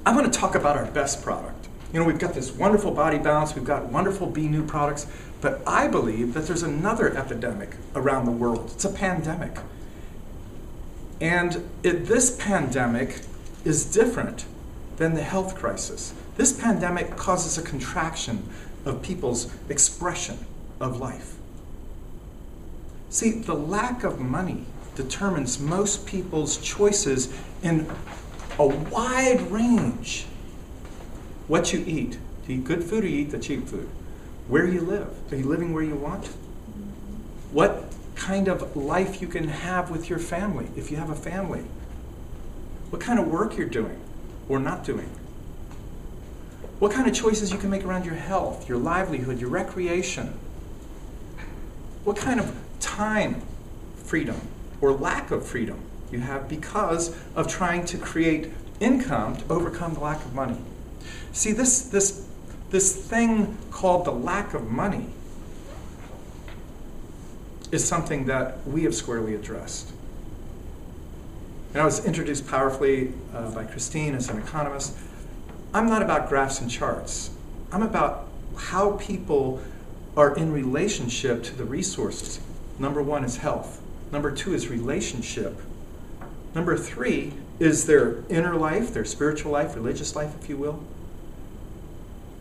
I'm going to talk about our best product. You know, we've got this wonderful Body Balance, we've got wonderful Be New products, but I believe that there's another epidemic around the world. It's a pandemic. And this pandemic is different than the health crisis. This pandemic causes a contraction of people's expression of life. See, the lack of money determines most people's choices in a wide range. What you eat. Do you eat good food or you eat the cheap food? Where you live. Are you living where you want? What kind of life you can have with your family, if you have a family. What kind of work you're doing or not doing. What kind of choices you can make around your health, your livelihood, your recreation. What kind of time freedom or lack of freedom you have because of trying to create income to overcome the lack of money. See, this thing called the lack of money is something that we have squarely addressed. And I was introduced powerfully by Christine as an economist. I'm not about graphs and charts. I'm about how people are in relationship to the resources. Number one is health. Number two is relationship. Number three is their inner life, their spiritual life, religious life, if you will.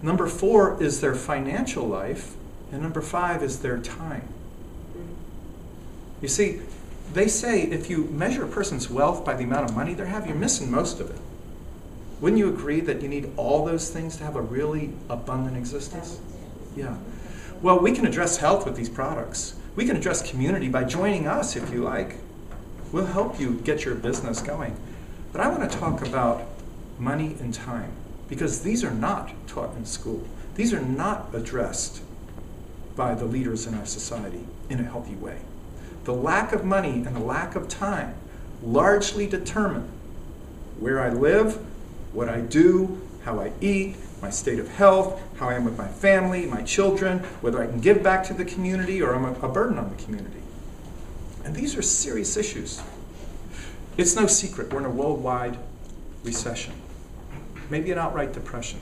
Number four is their financial life. And number five is their time. You see, they say if you measure a person's wealth by the amount of money they have, you're missing most of it. Wouldn't you agree that you need all those things to have a really abundant existence? Yeah. Well, we can address health with these products. We can address community by joining us, if you like. We'll help you get your business going. But I want to talk about money and time, because these are not taught in school. These are not addressed by the leaders in our society in a healthy way. The lack of money and the lack of time largely determine where I live, what I do, how I eat, my state of health, how I am with my family, my children, whether I can give back to the community or I'm a burden on the community. And these are serious issues. It's no secret we're in a worldwide recession, maybe an outright depression.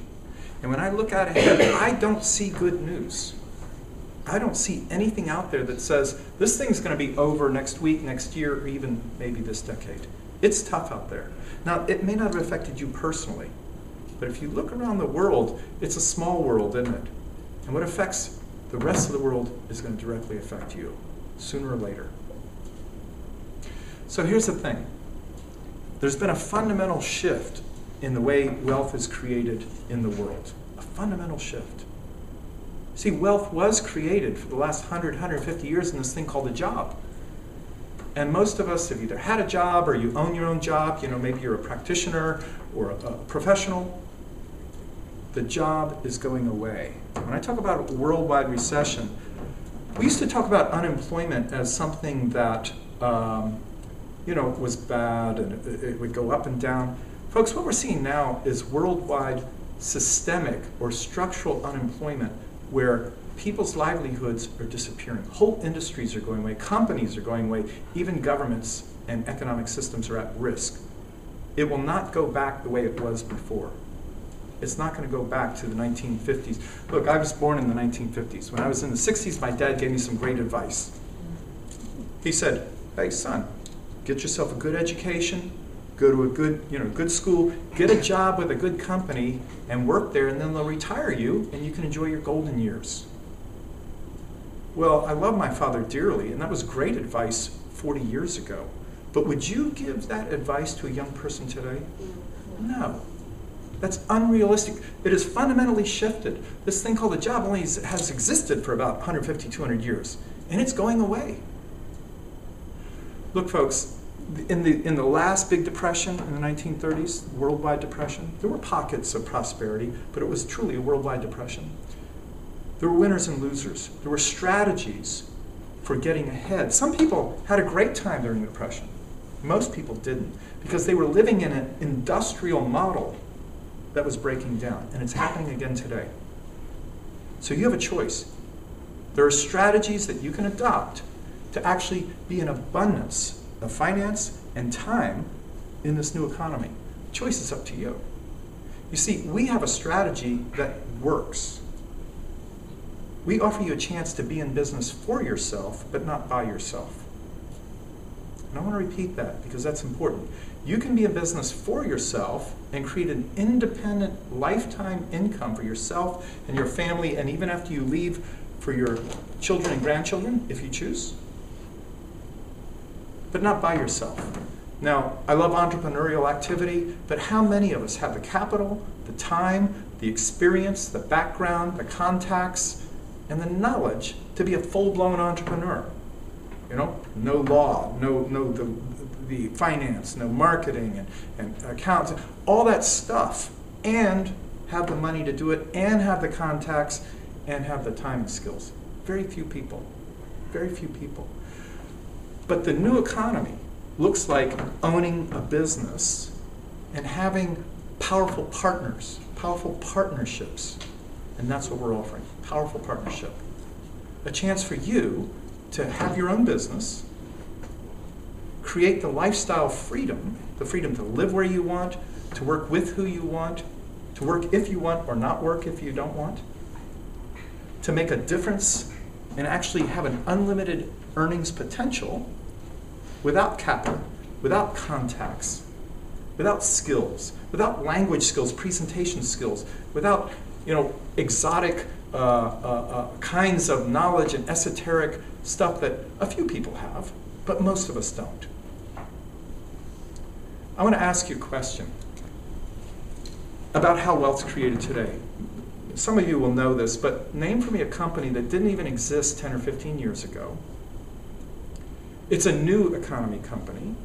And when I look out ahead, I don't see good news. I don't see anything out there that says this thing's going to be over next week, next year, or even maybe this decade. It's tough out there. Now, it may not have affected you personally, but if you look around the world, it's a small world, isn't it? And what affects the rest of the world is going to directly affect you, sooner or later. So here's the thing. There's been a fundamental shift in the way wealth is created in the world. A fundamental shift. See, wealth was created for the last 100, 150 years in this thing called a job. And most of us have either had a job or you own your own job. You know, maybe you're a practitioner or a professional. The job is going away. When I talk about a worldwide recession, we used to talk about unemployment as something that, was bad and it would go up and down. Folks, what we're seeing now is worldwide systemic or structural unemployment where people's livelihoods are disappearing. Whole industries are going away. Companies are going away. Even governments and economic systems are at risk. It will not go back the way it was before. It's not going to go back to the 1950s. Look, I was born in the 1950s. When I was in the 60s, my dad gave me some great advice. He said, hey, son, get yourself a good education, go to a good school, get a job with a good company, and work there, and then they'll retire you, and you can enjoy your golden years. Well, I love my father dearly, and that was great advice 40 years ago. But would you give that advice to a young person today? No. That's unrealistic. It has fundamentally shifted. This thing called a job only has existed for about 150, 200 years, and it's going away. Look, folks, in the last big depression in the 1930s, worldwide depression, there were pockets of prosperity, but it was truly a worldwide depression. There were winners and losers. There were strategies for getting ahead. Some people had a great time during the depression. Most people didn't, because they were living in an industrial model that was breaking down, and it's happening again today. So you have a choice. There are strategies that you can adopt to actually be in abundance of finance and time in this new economy. Choice is up to you. You see, we have a strategy that works. We offer you a chance to be in business for yourself, but not by yourself. And I want to repeat that because that's important. You can be in business for yourself and create an independent lifetime income for yourself and your family, and even after you leave, for your children and grandchildren, if you choose, but not by yourself. Now, I love entrepreneurial activity, but how many of us have the capital, the time, the experience, the background, the contacts, and the knowledge to be a full-blown entrepreneur? You know, no law, no the finance, no marketing and accounts, all that stuff, and have the money to do it, and have the contacts, and have the time and skills. Very few people. Very few people. But the new economy looks like owning a business and having powerful partners, powerful partnerships. And that's what we're offering, powerful partnership. A chance for you to have your own business, create the lifestyle freedom, the freedom to live where you want, to work with who you want, to work if you want or not work if you don't want, to make a difference and actually have an unlimited earnings potential without capital, without contacts, without skills, without language skills, presentation skills, without exotic kinds of knowledge and esoteric stuff that a few people have, but most of us don't. I want to ask you a question about how wealth's created today. Some of you will know this, but name for me a company that didn't even exist 10 or 15 years ago. It's a new economy company.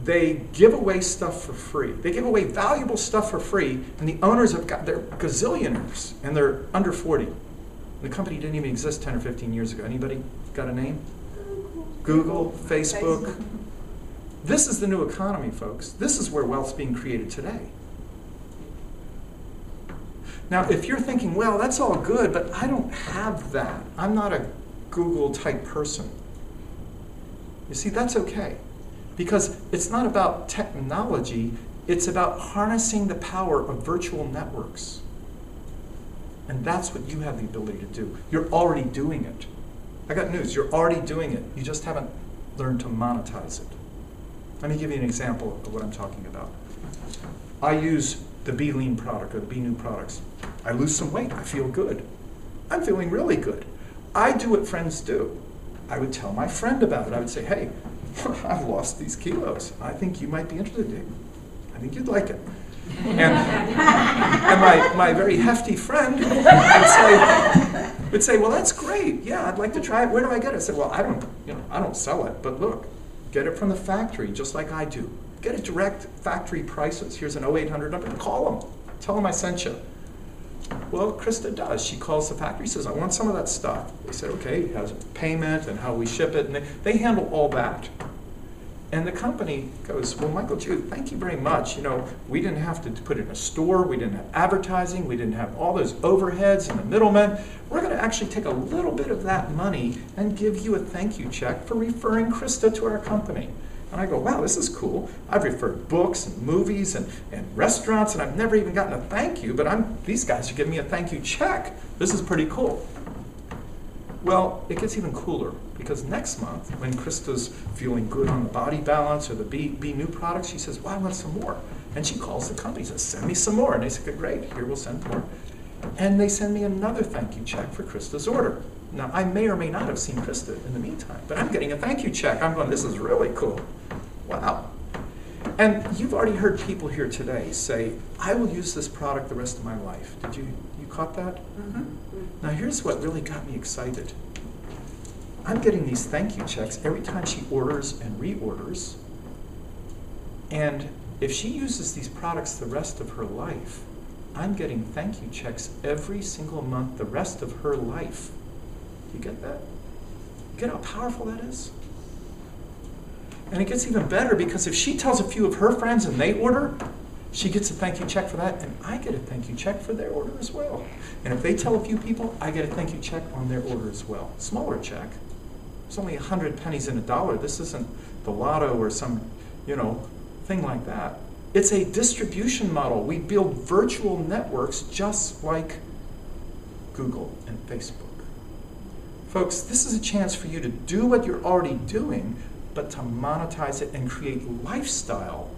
They give away stuff for free. They give away valuable stuff for free, and the owners they're gazillionaires, and they're under 40. The company didn't even exist 10 or 15 years ago. Anybody got a name? Google, Facebook. This is the new economy, folks. This is where wealth's being created today. Now, if you're thinking, well, that's all good, but I don't have that. I'm not a Google-type person. You see, that's okay. Because it's not about technology, it's about harnessing the power of virtual networks. And that's what you have the ability to do. You're already doing it. I got news, you're already doing it. You just haven't learned to monetize it. Let me give you an example of what I'm talking about. I use the Be Lean product or the Be New products. I lose some weight, I feel good. I'm feeling really good. I do what friends do. I would tell my friend about it. I would say, hey, I've lost these kilos. I think you might be interested in it. I think you'd like it. And my very hefty friend would say, well, that's great. Yeah, I'd like to try it. Where do I get it? I said, well, I don't sell it, but look, get it from the factory, just like I do. Get it direct factory prices. Here's an 0800 number. Call them. Tell them I sent you. Well, Krista does. She calls the factory, says, I want some of that stuff. They said, okay, it has payment and how we ship it, and they handle all that. And the company goes, well, Michael Jude, thank you very much. We didn't have to put it in a store. We didn't have advertising. We didn't have all those overheads and the middlemen. We're going to actually take a little bit of that money and give you a thank you check for referring Krista to our company. And I go, wow, this is cool. I've referred books and movies and restaurants, and I've never even gotten a thank you, but these guys are giving me a thank you check. This is pretty cool. Well, it gets even cooler, because next month, when Krista's feeling good on the body balance or the Be New products, she says, well, I want some more. And she calls the company and says, send me some more. And they say, great, here, we'll send more. And they send me another thank you check for Krista's order. Now, I may or may not have seen Krista in the meantime, but I'm getting a thank you check. I'm going, this is really cool. Wow. And you've already heard people here today say, I will use this product the rest of my life. Did you caught that? Mm-hmm. Now, here's what really got me excited. I'm getting these thank you checks every time she orders and reorders. And if she uses these products the rest of her life, I'm getting thank you checks every single month the rest of her life. Do you get that? You get how powerful that is? And it gets even better, because if she tells a few of her friends and they order, she gets a thank you check for that, and I get a thank you check for their order as well. And if they tell a few people, I get a thank you check on their order as well. Smaller check. It's only 100 pennies in a dollar. This isn't the lotto or some, thing like that. It's a distribution model. We build virtual networks just like Google and Facebook. Folks, this is a chance for you to do what you're already doing, but to monetize it and create lifestyle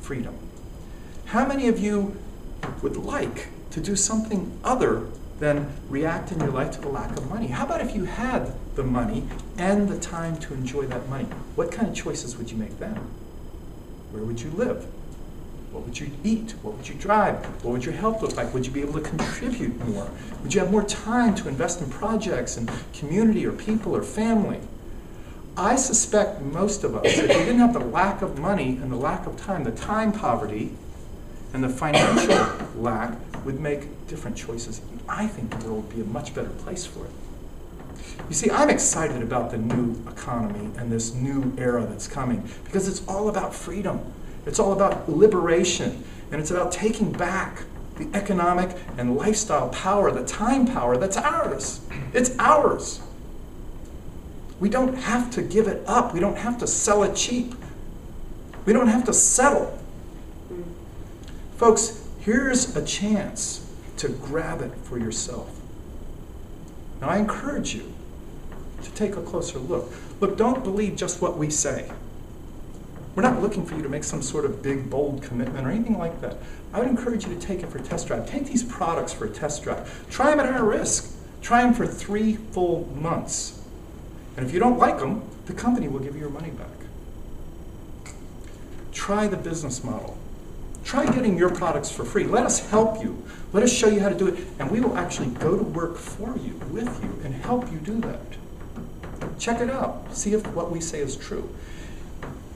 freedom. How many of you would like to do something other than react in your life to the lack of money? How about if you had the money and the time to enjoy that money? What kind of choices would you make then? Where would you live? What would you eat? What would you drive? What would your health look like? Would you be able to contribute more? Would you have more time to invest in projects and community or people or family? I suspect most of us, if we didn't have the lack of money and the lack of time, the time poverty and the financial lack would make different choices. I think the world would be a much better place for it. You see, I'm excited about the new economy and this new era that's coming because it's all about freedom. It's all about liberation, and it's about taking back the economic and lifestyle power, the time power that's ours. It's ours. We don't have to give it up. We don't have to sell it cheap. We don't have to settle. Folks, here's a chance to grab it for yourself. Now, I encourage you to take a closer look. Look, don't believe just what we say. We're not looking for you to make some sort of big, bold commitment or anything like that. I would encourage you to take it for a test drive. Take these products for a test drive. Try them at our risk. Try them for 3 full months. And if you don't like them, the company will give you your money back. Try the business model. Try getting your products for free. Let us help you. Let us show you how to do it. And we will actually go to work for you, with you, and help you do that. Check it out. See if what we say is true.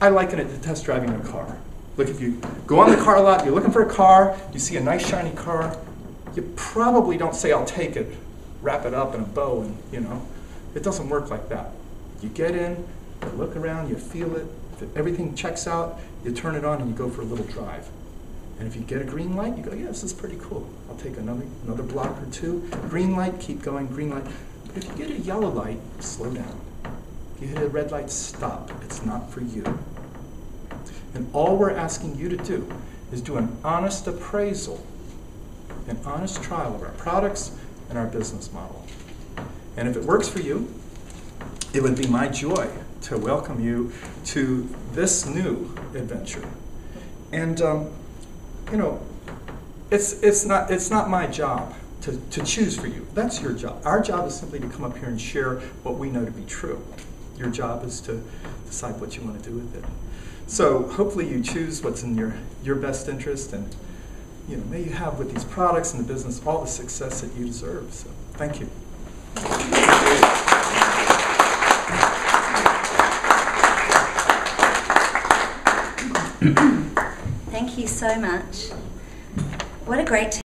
I liken it to test driving a car. Look, if you go on the car lot, you're looking for a car, you see a nice shiny car, you probably don't say, I'll take it, wrap it up in a bow, and it doesn't work like that. You get in, you look around, you feel it, if everything checks out, you turn it on and you go for a little drive. And if you get a green light, you go, yeah, this is pretty cool. I'll take another block or two. Green light, keep going, green light. But if you get a yellow light, slow down. If you hit a red light, stop. It's not for you. And all we're asking you to do is do an honest appraisal, an honest trial of our products and our business model. And if it works for you, it would be my joy to welcome you to this new adventure. And it's not my job to choose for you. That's your job. Our job is simply to come up here and share what we know to be true. Your job is to decide what you want to do with it. So hopefully you choose what's in your best interest, and may you have with these products and the business all the success that you deserve. So thank you. Thank you so much. What a great